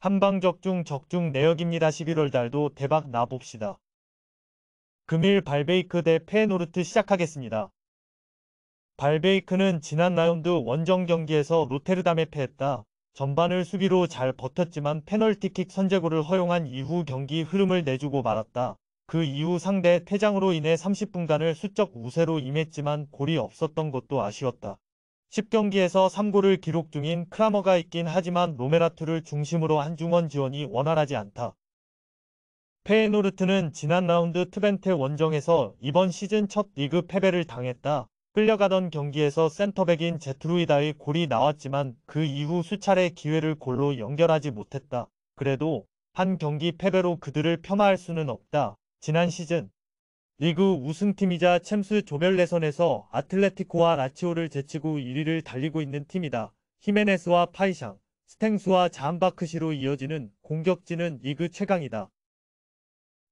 한방적중 내역입니다. 11월 달도 대박 나봅시다. 금일 발베이크 대 페에노르트 시작하겠습니다. 발베이크는 지난 라운드 원정 경기에서 로테르담에 패했다. 전반을 수비로 잘 버텼지만 페널티킥 선제골을 허용한 이후 경기 흐름을 내주고 말았다. 그 이후 상대 퇴장으로 인해 30분간을 수적 우세로 임했지만 골이 없었던 것도 아쉬웠다. 10경기에서 3골을 기록 중인 크라머가 있긴 하지만 로메라투를 중심으로 한중원 지원이 원활하지 않다. 페에노르트는 지난 라운드 트벤테 원정에서 이번 시즌 첫 리그 패배를 당했다. 끌려가던 경기에서 센터백인 제트루이다의 골이 나왔지만 그 이후 수차례 기회를 골로 연결하지 못했다. 그래도 한 경기 패배로 그들을 폄하할 수는 없다. 지난 시즌 리그 우승팀이자 챔스 조별 예선에서 아틀레티코와 라치오를 제치고 1위를 달리고 있는 팀이다. 히메네스와 파이샹, 스탱스와 잠바크시로 이어지는 공격진은 리그 최강이다.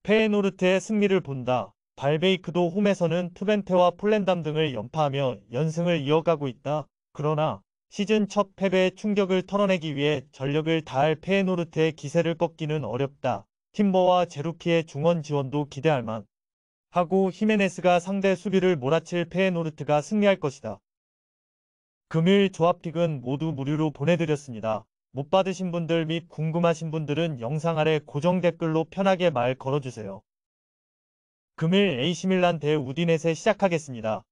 페에노르트의 승리를 본다. 발베이크도 홈에서는 투벤테와 폴렌담 등을 연파하며 연승을 이어가고 있다. 그러나 시즌 첫 패배의 충격을 털어내기 위해 전력을 다할 페에노르트의 기세를 꺾기는 어렵다. 팀버와 제루키의 중원 지원도 기대할 만 하고 히메네스가 상대 수비를 몰아칠 페에노르트가 승리할 것이다. 금일 조합픽은 모두 무료로 보내드렸습니다. 못 받으신 분들 및 궁금하신 분들은 영상 아래 고정 댓글로 편하게 말 걸어주세요. 금일 AC밀란 대 우디네세 시작하겠습니다.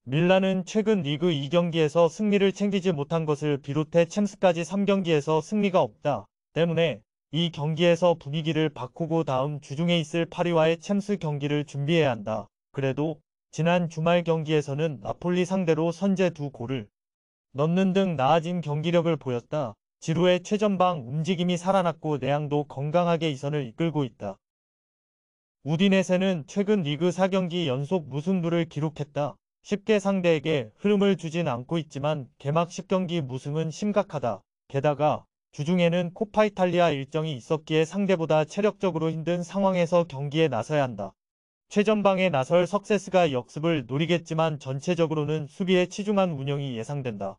밀란은 최근 리그 2경기에서 승리를 챙기지 못한 것을 비롯해 챔스까지 3경기에서 승리가 없다. 때문에 이 경기에서 분위기를 바꾸고 다음 주중에 있을 파리와의 챔스 경기를 준비해야 한다. 그래도 지난 주말 경기에서는 나폴리 상대로 선제 2골을 넣는 등 나아진 경기력을 보였다. 지루의 최전방 움직임이 살아났고 내양도 건강하게 이선을 이끌고 있다. 우디네세는 최근 리그 4경기 연속 무승부를 기록했다. 쉽게 상대에게 흐름을 주진 않고 있지만 개막 10경기 무승은 심각하다. 게다가 주중에는 코파 이탈리아 일정이 있었기에 상대보다 체력적으로 힘든 상황에서 경기에 나서야 한다. 최전방에 나설 석세스가 역습을 노리겠지만 전체적으로는 수비에 치중한 운영이 예상된다.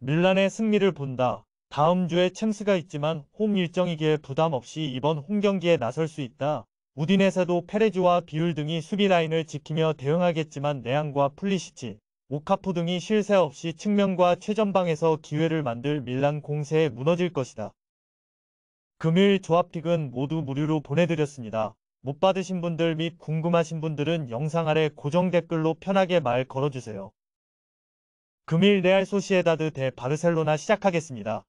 밀란의 승리를 본다. 다음 주에 챔스가 있지만 홈 일정이기에 부담 없이 이번 홈경기에 나설 수 있다. 우디네세도 페레즈와 비율 등이 수비 라인을 지키며 대응하겠지만 내양과 플리시치, 오카포 등이 쉴 새 없이 측면과 최전방에서 기회를 만들 밀란 공세에 무너질 것이다. 금일 조합픽은 모두 무료로 보내드렸습니다. 못 받으신 분들 및 궁금하신 분들은 영상 아래 고정 댓글로 편하게 말 걸어주세요. 금일 레알 소시에다드 대 바르셀로나 시작하겠습니다.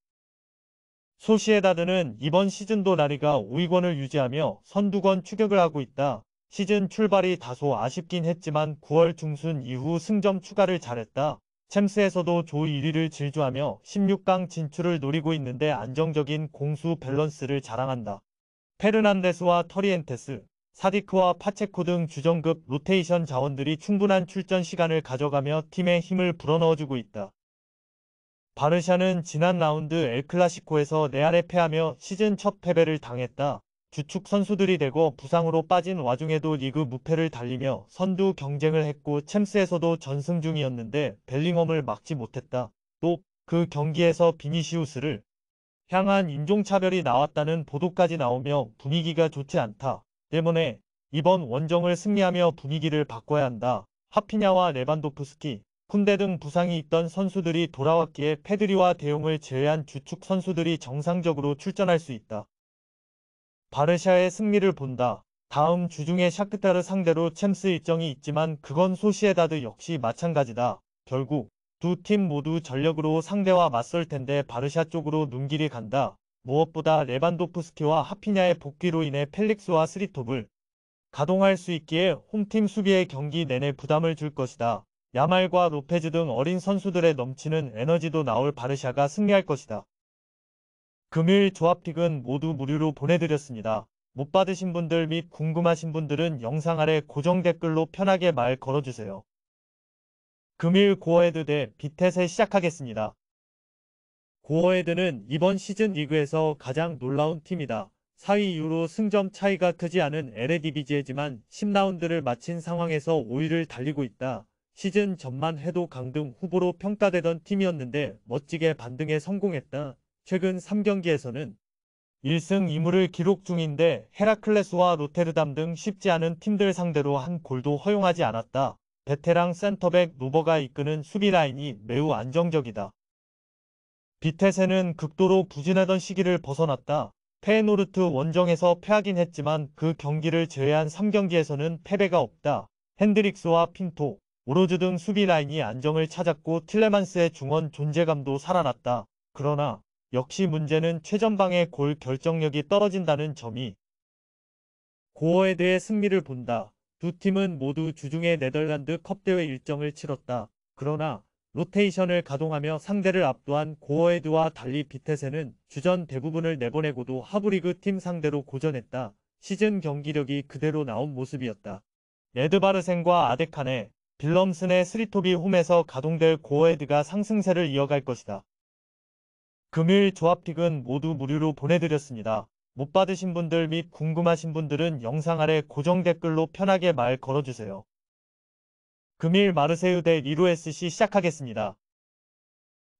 소시에다드는 이번 시즌도 라리가 5위권을 유지하며 선두권 추격을 하고 있다. 시즌 출발이 다소 아쉽긴 했지만 9월 중순 이후 승점 추가를 잘했다. 챔스에서도 조 1위를 질주하며 16강 진출을 노리고 있는데 안정적인 공수 밸런스를 자랑한다. 페르난데스와 터리엔테스, 사디크와 파체코 등 주전급 로테이션 자원들이 충분한 출전 시간을 가져가며 팀에 힘을 불어넣어주고 있다. 바르샤는 지난 라운드 엘클라시코에서 레알에 패하며 시즌 첫 패배를 당했다. 주축 선수들이 되고 부상으로 빠진 와중에도 리그 무패를 달리며 선두 경쟁을 했고 챔스에서도 전승 중이었는데 벨링엄을 막지 못했다. 또 그 경기에서 비니시우스를 향한 인종차별이 나왔다는 보도까지 나오며 분위기가 좋지 않다. 때문에 이번 원정을 승리하며 분위기를 바꿔야 한다. 하피냐와 레반도프스키, 쿤데 등 부상이 있던 선수들이 돌아왔기에 페드리와 대용을 제외한 주축 선수들이 정상적으로 출전할 수 있다. 바르샤의 승리를 본다. 다음 주중에 샤크타르 상대로 챔스 일정이 있지만 그건 소시에다드 역시 마찬가지다. 결국 두 팀 모두 전력으로 상대와 맞설 텐데 바르샤 쪽으로 눈길이 간다. 무엇보다 레반도프스키와 하피냐의 복귀로 인해 펠릭스와 스리톱을 가동할 수 있기에 홈팀 수비에 경기 내내 부담을 줄 것이다. 야말과 로페즈 등 어린 선수들의 넘치는 에너지도 나올 바르샤가 승리할 것이다. 금일 조합픽은 모두 무료로 보내드렸습니다. 못 받으신 분들 및 궁금하신 분들은 영상 아래 고정 댓글로 편하게 말 걸어주세요. 금일 고어헤드 대 비텟에 시작하겠습니다. 고어헤드는 이번 시즌 리그에서 가장 놀라운 팀이다. 4위 이후로 승점 차이가 크지 않은 에레디비지에지만 10라운드를 마친 상황에서 5위를 달리고 있다. 시즌 전만 해도 강등 후보로 평가되던 팀이었는데 멋지게 반등에 성공했다. 최근 3경기에서는 1승 2무를 기록 중인데 헤라클레스와 로테르담 등 쉽지 않은 팀들 상대로 한 골도 허용하지 않았다. 베테랑 센터백 노버가 이끄는 수비 라인이 매우 안정적이다. 비테세는 극도로 부진하던 시기를 벗어났다. 페에노르트 원정에서 패하긴 했지만 그 경기를 제외한 3경기에서는 패배가 없다. 핸드릭스와 핀토, 오로즈 등 수비 라인이 안정을 찾았고 틸레만스의 중원 존재감도 살아났다. 그러나 역시 문제는 최전방의 골 결정력이 떨어진다는 점이 고어헤드의 승리를 본다. 두 팀은 모두 주중에 네덜란드 컵 대회 일정을 치렀다. 그러나 로테이션을 가동하며 상대를 압도한 고어헤드와 달리 비테세는 주전 대부분을 내보내고도 하브리그 팀 상대로 고전했다. 시즌 경기력이 그대로 나온 모습이었다. 에드바르센과 아데카네, 빌럼슨의 스리토비 홈에서 가동될 고어헤드가 상승세를 이어갈 것이다. 금일 조합픽은 모두 무료로 보내드렸습니다. 못 받으신 분들 및 궁금하신 분들은 영상 아래 고정 댓글로 편하게 말 걸어주세요. 금일 마르세유 대 리로 SC 시작하겠습니다.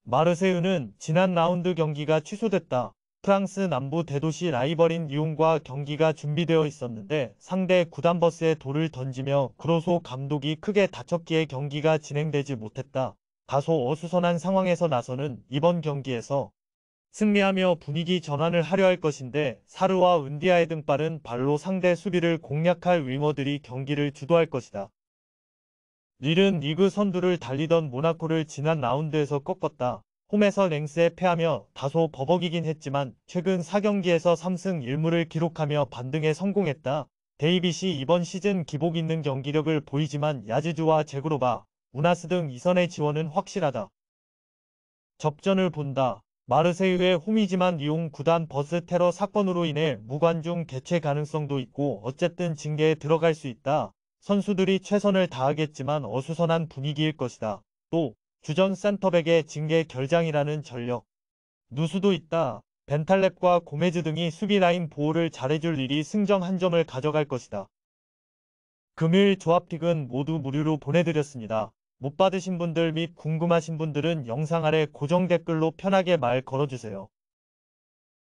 마르세유는 지난 라운드 경기가 취소됐다. 프랑스 남부 대도시 라이벌인 리옹과 경기가 준비되어 있었는데 상대 구단버스에 돌을 던지며 그로소 감독이 크게 다쳤기에 경기가 진행되지 못했다. 다소 어수선한 상황에서 나서는 이번 경기에서 승리하며 분위기 전환을 하려 할 것인데 사르와 은디아의 등 빠른 발로 상대 수비를 공략할 윙어들이 경기를 주도할 것이다. 릴은 리그 선두를 달리던 모나코를 지난 라운드에서 꺾었다. 홈에서 랭스에 패하며 다소 버벅이긴 했지만 최근 4경기에서 3승 1무를 기록하며 반등에 성공했다. 데이빗이 이번 시즌 기복 있는 경기력을 보이지만 야즈주와 제그로바, 우나스 등 이선의 지원은 확실하다. 접전을 본다. 마르세유의 홈이지만 리옹 구단 버스 테러 사건으로 인해 무관중 개최 가능성도 있고 어쨌든 징계에 들어갈 수 있다. 선수들이 최선을 다하겠지만 어수선한 분위기일 것이다. 또 주전 센터백의 징계 결장이라는 전력 누수도 있다. 벤탈렙과 고메즈 등이 수비 라인 보호를 잘해줄 일이 승점 한 점을 가져갈 것이다. 금일 조합픽은 모두 무료로 보내드렸습니다. 못 받으신 분들 및 궁금하신 분들은 영상 아래 고정 댓글로 편하게 말 걸어주세요.